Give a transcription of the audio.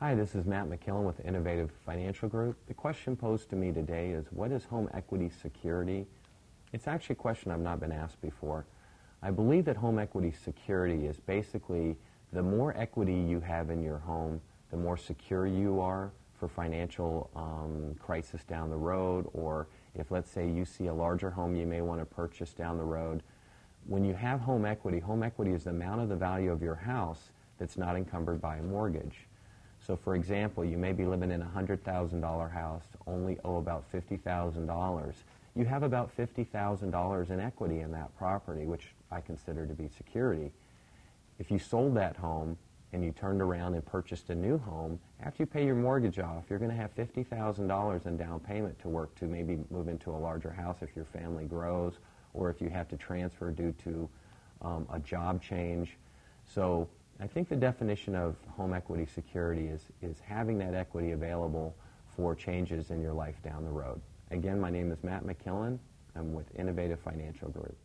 Hi, this is Matt McKillen with Innovative Financial Group. The question posed to me today is, what is home equity security? It's actually a question I've not been asked before. I believe that home equity security is basically the more equity you have in your home, the more secure you are for financial crisis down the road, or if, let's say, you see a larger home you may want to purchase down the road. When you have home equity is the amount of the value of your house that's not encumbered by a mortgage. So, for example, you may be living in a $100,000 house, only owe about $50,000. You have about $50,000 in equity in that property, which I consider to be security. If you sold that home and you turned around and purchased a new home, after you pay your mortgage off, you're going to have $50,000 in down payment to work to maybe move into a larger house if your family grows, or if you have to transfer due to a job change. So I think the definition of home equity security is having that equity available for changes in your life down the road. Again, my name is Matt McKillen. I'm with Innovative Financial Group.